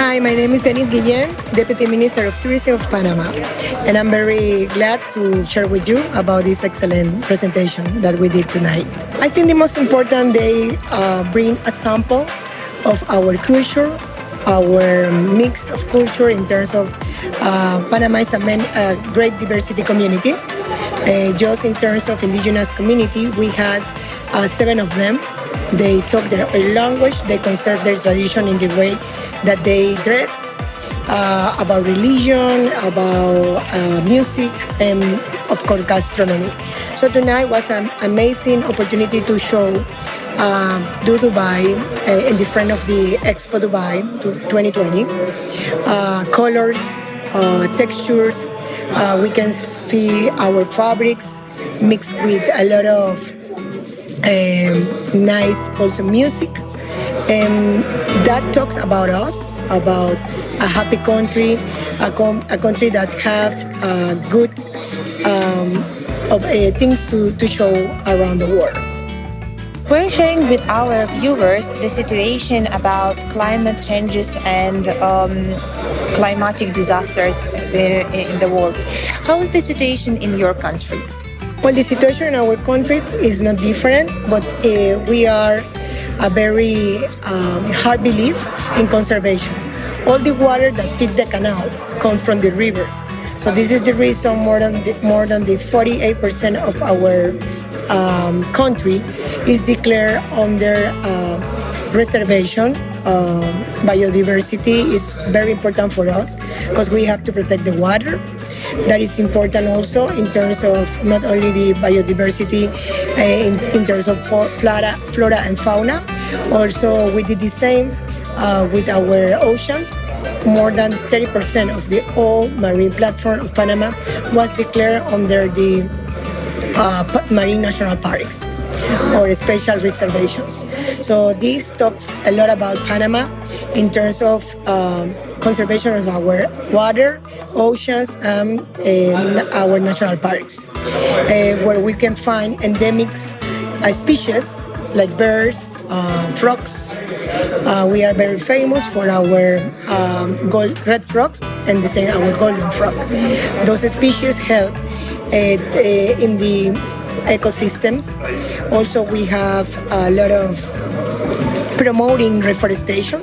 Hi, my name is Denise Guillen, Deputy Minister of Tourism of Panama, and I'm very glad to share with you about this excellent presentation that we did tonight. I think the most important, they bring a sample of our culture, our mix of culture in terms of Panama is a great diversity community. Just in terms of indigenous community, we had 7 of them. They talk their language, they conserve their tradition in the way that they dress, about religion, about music, and of course gastronomy. So tonight was an amazing opportunity to show Dubái in the front of the Expo Dubái 2020. Colors, textures, we can see our fabrics mixed with a lot of nice also music, and that talks about us, about a happy country, a country that have good things to show around the world. We're sharing with our viewers the situation about climate changes and climatic disasters in the world. How is the situation in your country? Well, the situation in our country is not different, but we are a very hard belief in conservation. All the water that feeds the canal comes from the rivers. So this is the reason more than the 48% of our country is declared under reservation. Biodiversity is very important for us because we have to protect the water. That is important also in terms of not only the biodiversity in terms of flora and fauna. Also, we did the same with our oceans. More than 30% of the whole marine platform of Panama was declared under the marine national parks or special reservations. So this talks a lot about Panama in terms of conservation of our water, oceans, and our national parks, where we can find endemic species like birds, frogs. We are very famous for our red frogs and the same our golden frog. Those species help in the ecosystems. Also, we have a lot of promoting reforestation.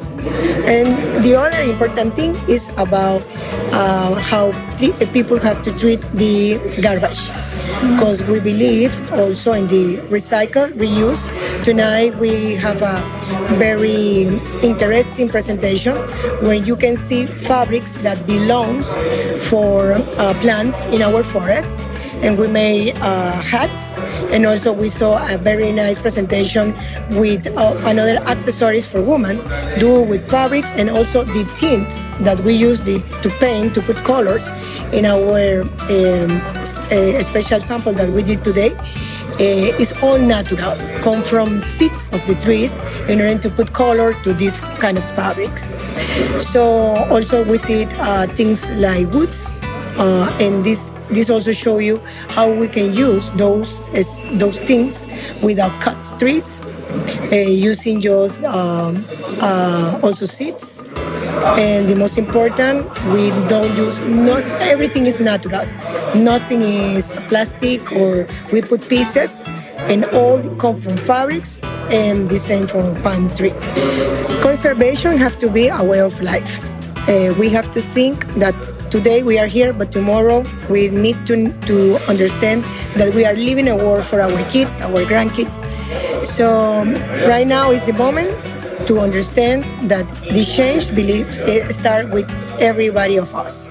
And the other important thing is about how people have to treat the garbage, because we believe also in the recycle, reuse. Tonight we have a very interesting presentation where you can see fabrics that belongs for plants in our forests, and we made hats, and also we saw a very nice presentation with another accessories for women do with fabrics, and also the tint that we use to paint, to put colors in our special sample that we did today. Is all natural, come from seeds of the trees in order to put color to this kind of fabrics. So also we see things like woods, and this also show you how we can use those things without cut trees, using just also seeds. And the most important, we don't use, not everything is natural. Nothing is plastic, or we put pieces, and all come from fabrics, and the same from palm tree. Conservation have to be a way of life. We have to think that today we are here, but tomorrow we need to understand that we are living a world for our kids, our grandkids. So right now is the moment to understand that the change belief start with everybody of us.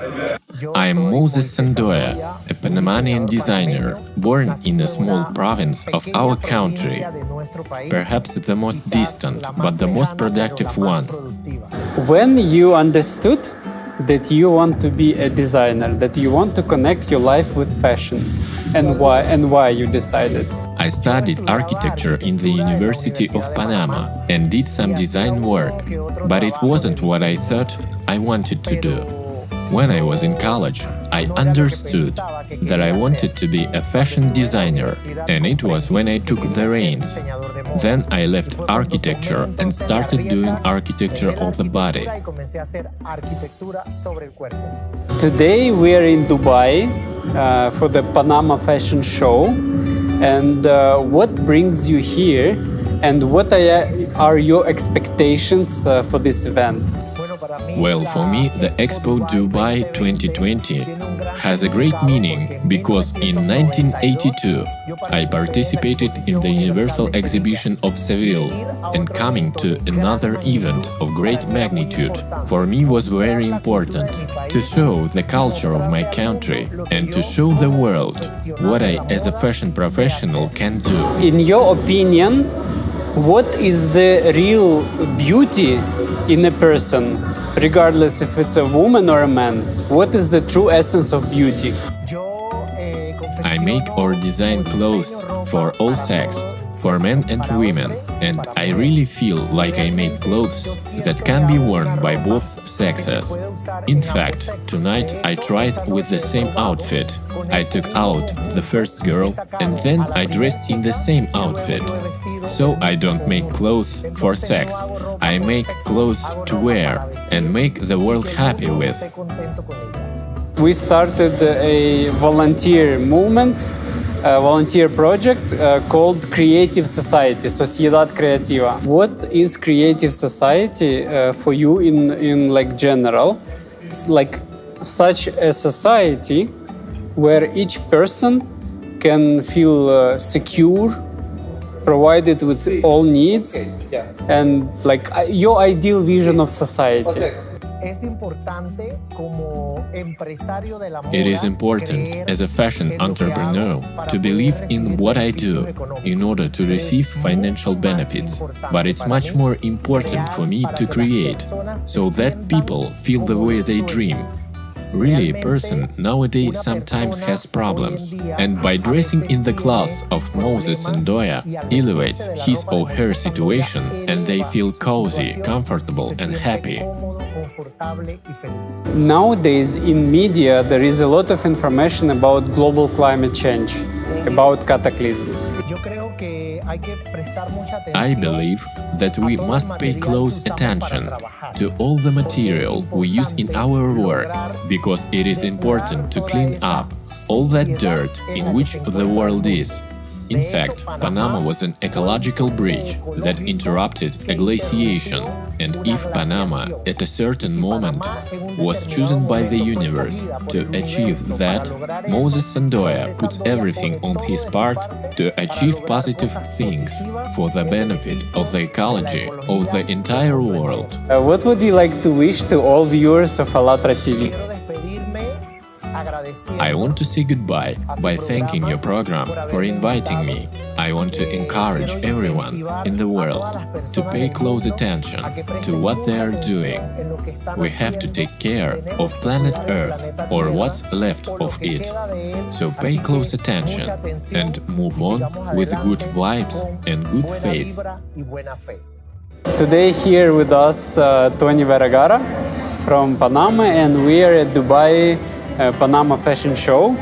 I am Moses Sandoya, a Panamanian designer born in a small province of our country, perhaps the most distant but the most productive one. When you understood that you want to be a designer, that you want to connect your life with fashion, and why you decided? I studied architecture in the University of Panama and did some design work, but it wasn't what I thought I wanted to do. When I was in college, I understood that I wanted to be a fashion designer, and it was when I took the reins. Then I left architecture and started doing architecture of the body. Today we are in Dubai for the Panama fashion show. And what brings you here, and what are your expectations for this event? Well, for me, the Expo Dubai 2020 has a great meaning because in 1982 I participated in the Universal Exhibition of Seville, and coming to another event of great magnitude for me was very important to show the culture of my country and to show the world what I as a fashion professional can do. In your opinion, what is the real beauty in a person, regardless if it's a woman or a man? What is the true essence of beauty? I make or design clothes for all sex, for men and women, and I really feel like I make clothes that can be worn by both sexes. In fact, tonight I tried with the same outfit. I took out the first girl and then I dressed in the same outfit. So I don't make clothes for sex, I make clothes to wear and make the world happy with. We started a volunteer movement, a volunteer project called Creative Society, Sociedad Creativa. What is Creative Society for you in like general? It's like such a society where each person can feel secure, provided with all needs, and like your ideal vision of society. It is important as a fashion entrepreneur to believe in what I do in order to receive financial benefits, but it's much more important for me to create so that people feel the way they dream. Really, a person nowadays sometimes has problems, and by dressing in the clothes of Moses and Doya elevates his or her situation, and they feel cozy, comfortable and happy. Nowadays in media there is a lot of information about global climate change, about cataclysms. I believe that we must pay close attention to all the material we use in our work, because it is important to clean up all that dirt in which the world is. In fact, Panama was an ecological breach that interrupted a glaciation, and if Panama at a certain moment was chosen by the universe to achieve that, Moses Sandoya puts everything on his part to achieve positive things for the benefit of the ecology of the entire world. What would you like to wish to all viewers of Alatra TV? I want to say goodbye by thanking your program for inviting me. I want to encourage everyone in the world to pay close attention to what they are doing. We have to take care of planet Earth or what's left of it. So pay close attention and move on with good vibes and good faith. Today here with us Tony Vergara from Panama, and we are at Dubai Panama Fashion Show.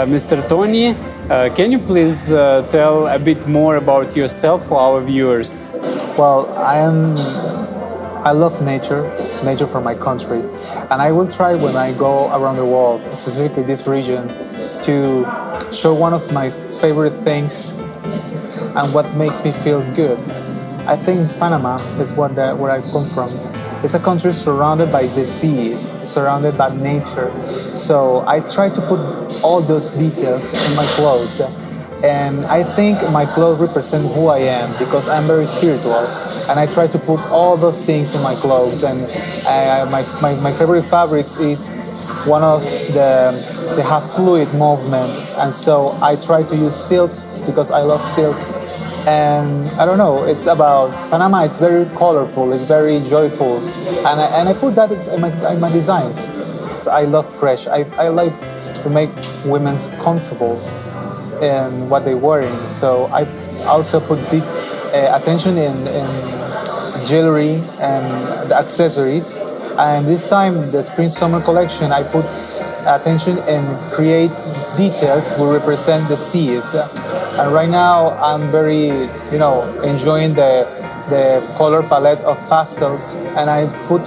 Mr. Tony, can you please tell a bit more about yourself for our viewers? Well, I love nature from my country, and I will try when I go around the world, specifically this region, to show one of my favorite things and what makes me feel good. I think Panama is where I come from. It's a country surrounded by the seas, surrounded by nature. So I try to put all those details in my clothes. And I think my clothes represent who I am, because I'm very spiritual. And I try to put all those things in my clothes. And my favorite fabrics is one of they have fluid movement. And so I try to use silk because I love silk. And I don't know, it's about Panama. It's very colorful, it's very joyful, and I put that in my designs. I love fresh. I like to make women comfortable in what they're wearing. So I also put deep attention in jewelry and the accessories, And this time, the spring-summer collection, I put attention and create details will represent the seas. And right now, I'm very, enjoying the color palette of pastels, and I put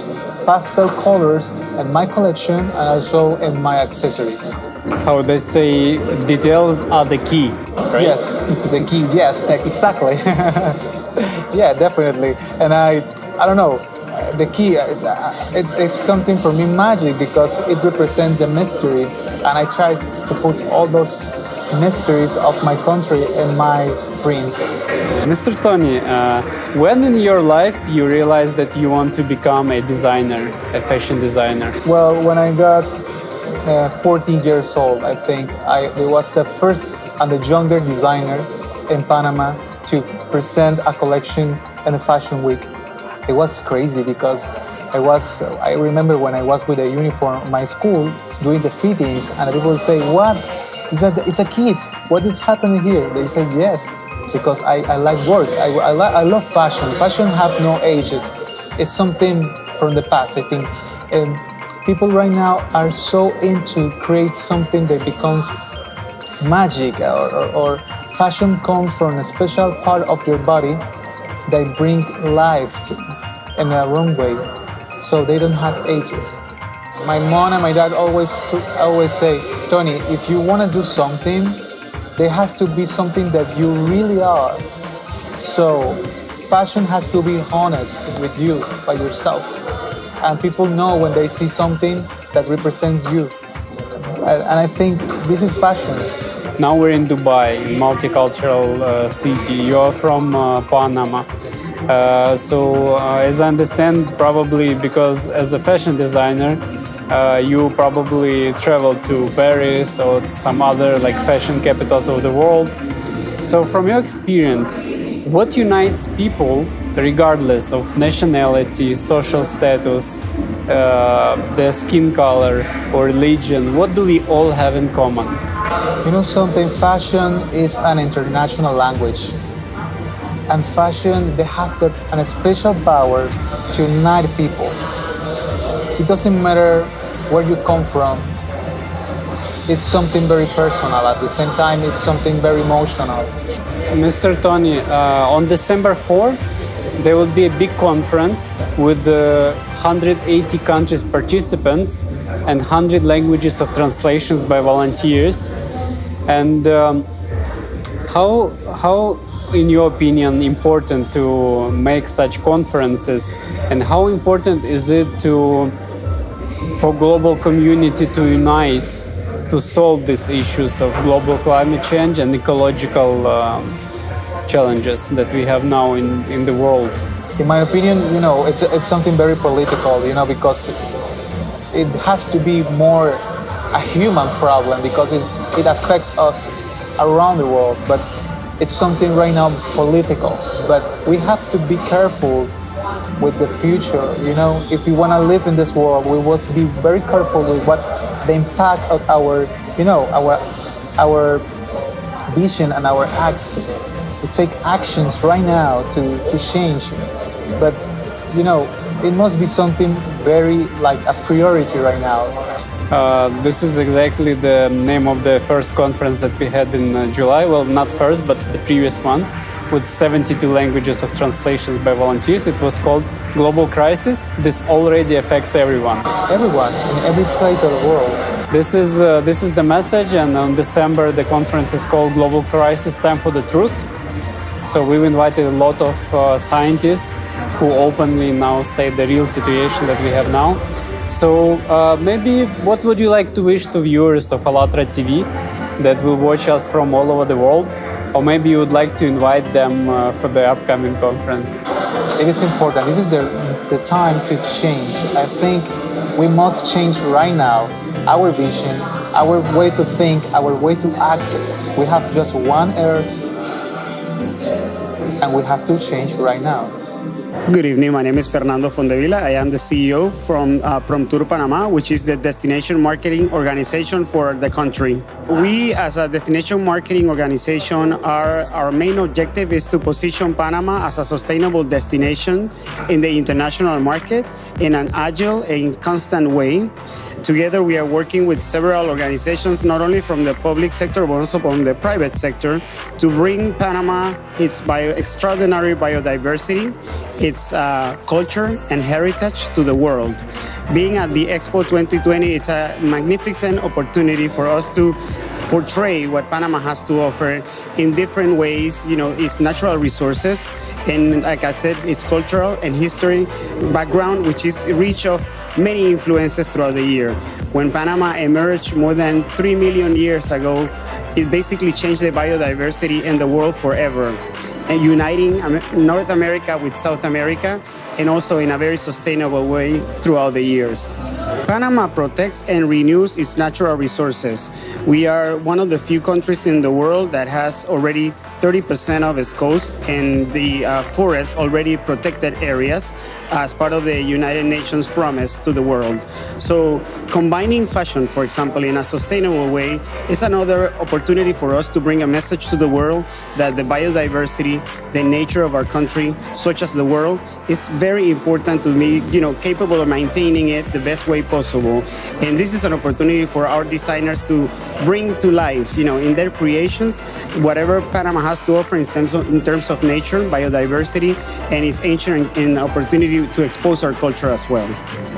pastel colors in my collection and also in my accessories. How they say, details are the key, right? Yes, the key. Yes, exactly. Yeah, definitely. And I don't know. The key, it's something for me magic because it represents the mystery, and I try to put all those mysteries of my country in my print. Mr. Tony, when in your life you realized that you want to become a designer, a fashion designer? Well, when I got 14 years old, I think it was the first and the younger designer in Panama to present a collection in a fashion week. It was crazy because I remember when I was with a uniform in my school doing the fittings, and people would say, "What? It's a kid. What is happening here?" They said, "Yes, because I like work. I love fashion. Fashion have no ages. It's something from the past, I think." And people right now are so into create something that becomes magic, or fashion comes from a special part of your body that bring life in a wrong way, so they don't have ages. My mom and my dad always say, "Tony, if you want to do something, there has to be something that you really are." So fashion has to be honest with you, by yourself, and people know when they see something that represents you. And I think this is fashion. Now we're in Dubai, multicultural city. You're from Panama. As I understand, probably because as a fashion designer, you probably traveled to Paris or some other like fashion capitals of the world. So from your experience, what unites people regardless of nationality, social status, their skin color or religion? What do we all have in common? You know something, fashion is an international language. And fashion, they have a special power to unite people. It doesn't matter where you come from. It's something very personal. At the same time, it's something very emotional. Mr. Tony, on December 4, there will be a big conference with 180 countries participants and 100 languages of translations by volunteers. And how, in your opinion, important to make such conferences, and how important is it for global community to unite to solve these issues of global climate change and ecological challenges that we have now in the world? In my opinion, it's something very political, because it has to be more a human problem because it affects us around the world. But it's something right now political. But we have to be careful with the future. If we want to live in this world, we must be very careful with what the impact of our vision and our acts. To take actions right now to change. But it must be something very like a priority right now. This is exactly the name of the first conference that we had in July. Well, not first, but the previous one, with 72 languages of translations by volunteers. It was called Global Crisis. This already affects everyone. Everyone, in every place of the world. This is the message, and on December the conference is called Global Crisis, Time for the Truth. So we've invited a lot of scientists who openly now say the real situation that we have now. So maybe what would you like to wish to viewers of ALLATRA TV that will watch us from all over the world? Or maybe you would like to invite them for the upcoming conference? It is important. This is the time to change. I think we must change right now our vision, our way to think, our way to act. We have just one Earth, and we have to change right now. Good evening. My name is Fernando Fondevila. I am the CEO from Tour Panama, which is the destination marketing organization for the country. We, as a destination marketing organization, our main objective is to position Panama as a sustainable destination in the international market in an agile and constant way. Together, we are working with several organizations, not only from the public sector, but also from the private sector, to bring Panama its extraordinary biodiversity, its culture and heritage to the world. Being at the Expo 2020, it's a magnificent opportunity for us to portray what Panama has to offer in different ways, its natural resources, and like I said, its cultural and history background, which is rich of many influences throughout the year. When Panama emerged more than 3 million years ago, it basically changed the biodiversity in the world forever, and uniting North America with South America, and also in a very sustainable way throughout the years. Panama protects and renews its natural resources. We are one of the few countries in the world that has already 30% of its coast and the forest already protected areas as part of the United Nations promise to the world. So combining fashion, for example, in a sustainable way is another opportunity for us to bring a message to the world that the biodiversity, the nature of our country, such as the world, is very important to be, capable of maintaining it the best way possible. And this is an opportunity for our designers to bring to life, in their creations, whatever Panama has to offer in terms of nature, biodiversity, and its ancient and opportunity to expose our culture as well.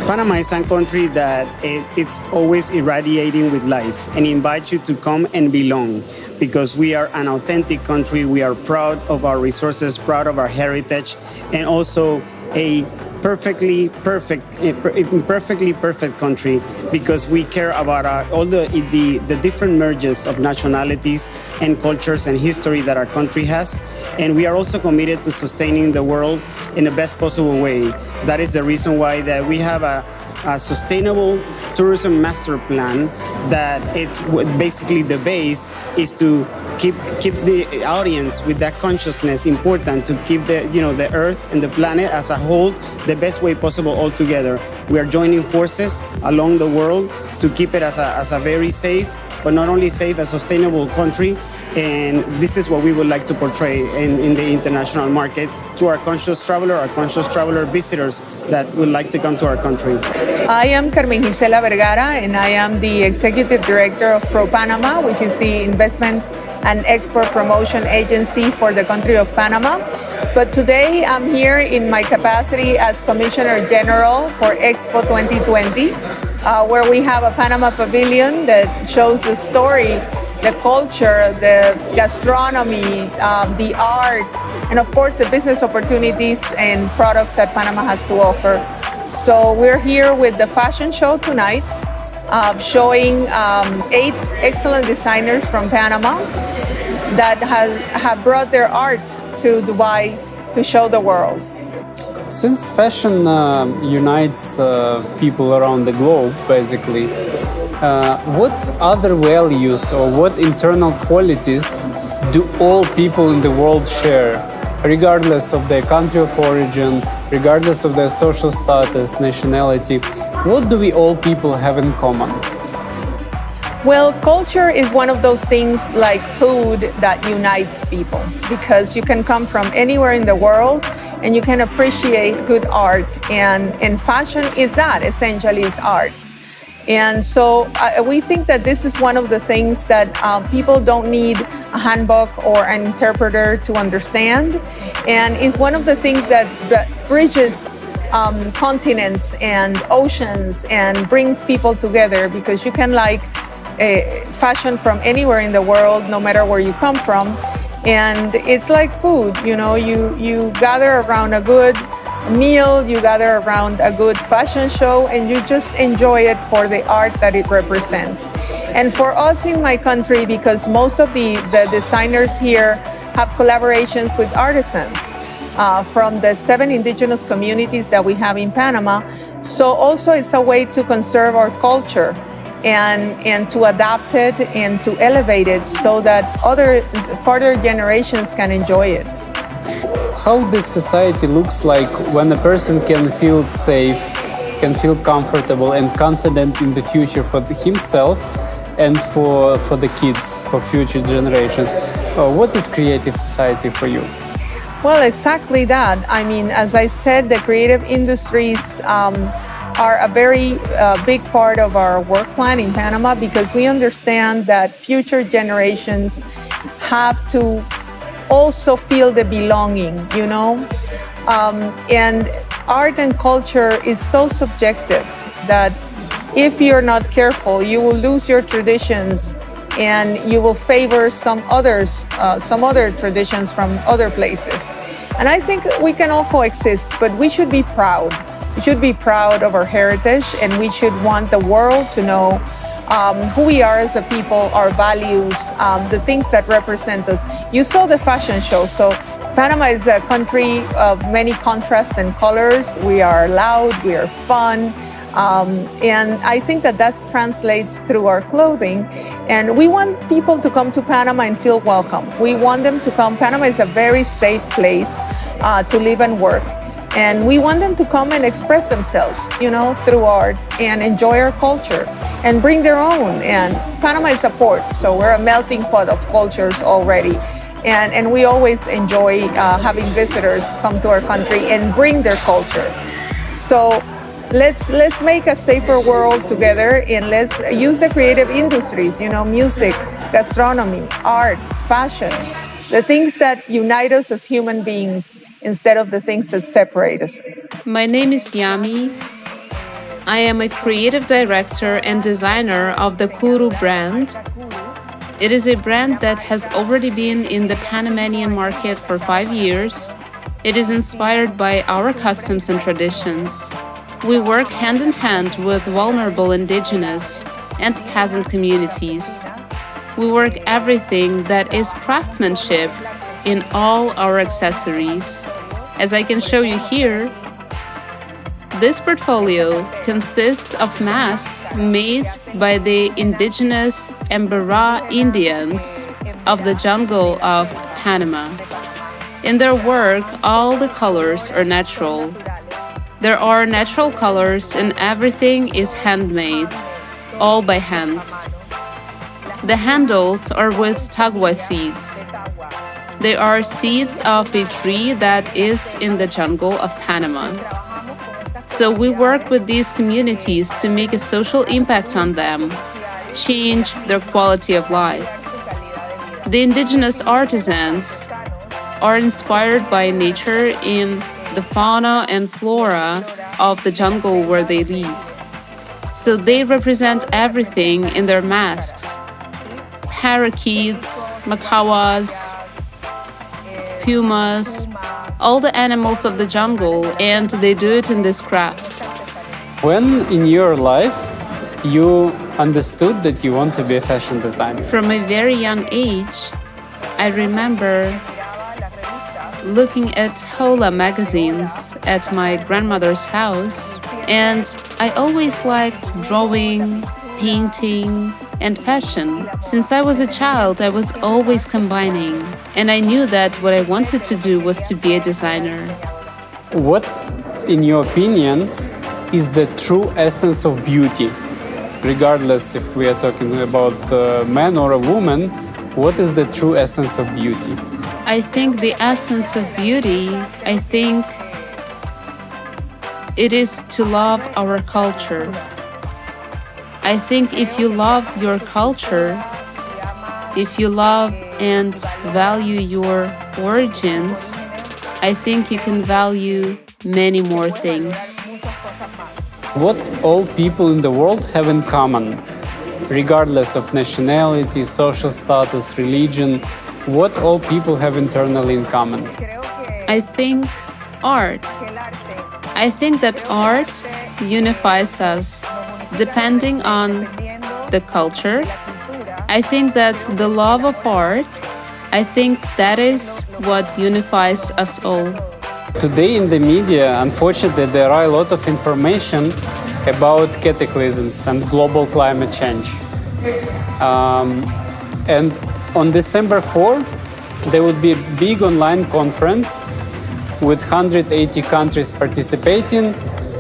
Panama is a country that it's always irradiating with life and invites you to come and belong, because we are an authentic country. We are proud of our resources, proud of our heritage, and also a perfectly perfect country, because we care about all the different merges of nationalities and cultures and history that our country has. And we are also committed to sustaining the world in the best possible way. That is the reason why that we have a sustainable tourism master plan, that it's basically the base is to keep the audience with that consciousness important, to keep the earth and the planet as a whole the best way possible all together. We are joining forces along the world to keep it as a very safe, but not only safe, a sustainable country. And this is what we would like to portray in the international market to our conscious traveler visitors that would like to come to our country. I am Carmen Gisela Vergara, and I am the Executive Director of Pro Panama, which is the investment and export promotion agency for the country of Panama. But today I'm here in my capacity as Commissioner General for Expo 2020, where we have a Panama pavilion that shows the story, the culture, the gastronomy, the art, and of course the business opportunities and products that Panama has to offer. So we're here with the fashion show tonight, showing 8 excellent designers from Panama that have brought their art to Dubai to show the world. Since fashion unites people around the globe, basically, what other values or what internal qualities do all people in the world share, regardless of their country of origin, regardless of their social status, nationality? What do we all people have in common? Well, culture is one of those things like food that unites people, because you can come from anywhere in the world and you can appreciate good art, and fashion is that, essentially is art. And so we think that this is one of the things that people don't need a handbook or an interpreter to understand, and is one of the things that bridges continents and oceans and brings people together, because you can like fashion from anywhere in the world, no matter where you come from. And it's like food, you gather around a good meal, you gather around a good fashion show, and you just enjoy it for the art that it represents. And for us in my country, because most of the designers here have collaborations with artisans from the 7 indigenous communities that we have in Panama. So also it's a way to conserve our culture and to adapt it and to elevate it so that other further generations can enjoy it. how this society looks like when a person can feel safe, can feel comfortable and confident in the future for himself and for the kids, for future generations. What is creative society for you? Well, exactly that. I mean, as I said, the creative industries are a very big part of our work plan in Panama because we understand that future generations have to also feel the belonging, you know? And art and culture is so subjective that if you're not careful, you will lose your traditions and you will favor some other traditions from other places. And I think we can all coexist, but we should be proud. We should be proud of our heritage, and we should want the world to know who we are as a people, our values, the things that represent us. You saw the fashion show, so Panama is a country of many contrasts and colors. We are loud, we are fun, and I think that translates through our clothing. And we want people to come to Panama and feel welcome. We want them to come. Panama is a very safe place to live and work. And we want them to come and express themselves, you know, through art and enjoy our culture and bring their own. And Panama is a port, so we're a melting pot of cultures already. And we always enjoy having visitors come to our country and bring their culture. So let's make a safer world together, and let's use the creative industries, you know, music, gastronomy, art, fashion, the things that unite us as human beings instead of the things that separate us. My name is Yami. I am a creative director and designer of the Kuru brand. It is a brand that has already been in the Panamanian market for 5 years. It is inspired by our customs and traditions. We work hand in hand with vulnerable indigenous and peasant communities. We work everything that is craftsmanship in all our accessories. As I can show you here, this portfolio consists of masks made by the indigenous Embera Indians of the jungle of Panama. In their work, all the colors are natural. There are natural colors and everything is handmade, all by hands. The handles are with tagua seeds. They are seeds of a tree that is in the jungle of Panama. So we work with these communities to make a social impact on them, change their quality of life. The indigenous artisans are inspired by nature in the fauna and flora of the jungle where they live. So they represent everything in their masks: parakeets, macaws, pumas, all the animals of the jungle, and they do it in this craft. When in your life you understood that you want to be a fashion designer? From a very young age, I remember looking at Hola magazines at my grandmother's house, and I always liked drawing, painting, and fashion. Since I was a child, I was always combining, and I knew that what I wanted to do was to be a designer. What, in your opinion, is the true essence of beauty? Regardless if we are talking about a man or a woman, what is the true essence of beauty? I think the essence of beauty, I think it is to love our culture. I think if you love your culture, if you love and value your origins, I think you can value many more things. What all people in the world have in common, regardless of nationality, social status, religion, what all people have internally in common? I think art. I think that art unifies us depending on the culture. I think that the love of art, I think that is what unifies us all. Today in the media, unfortunately, there are a lot of information about cataclysms and global climate change. And on December 4, there would be a big online conference with 180 countries participating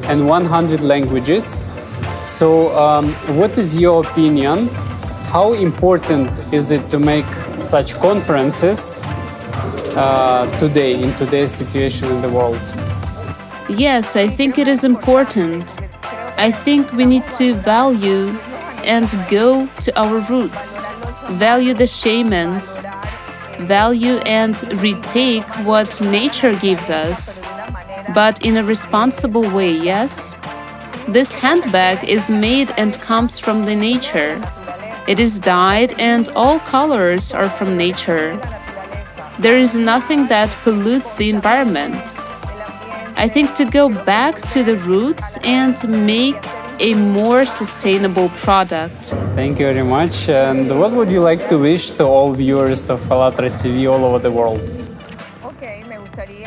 and 100 languages. So, what is your opinion? How important is it to make such conferences today, in today's situation in the world? Yes, I think it is important. I think we need to value and go to our roots, value the shamans, value and retake what nature gives us, but in a responsible way, yes? This handbag is made and comes from the nature. It is dyed and all colors are from nature. There is nothing that pollutes the environment. I think to go back to the roots and make a more sustainable product. Thank you very much. And what would you like to wish to all viewers of Alatra TV all over the world?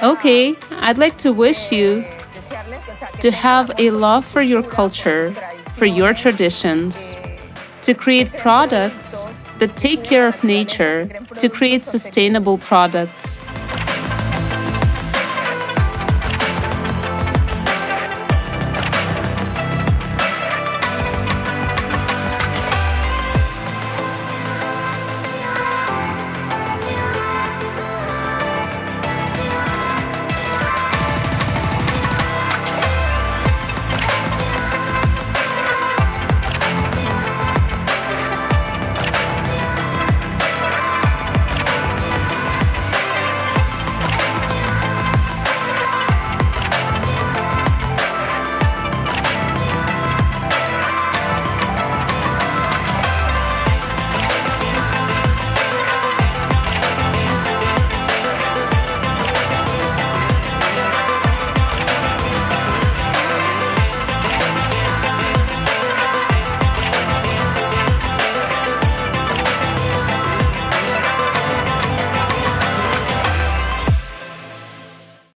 Okay, I'd like to wish you to have a love for your culture, for your traditions, to create products that take care of nature, to create sustainable products.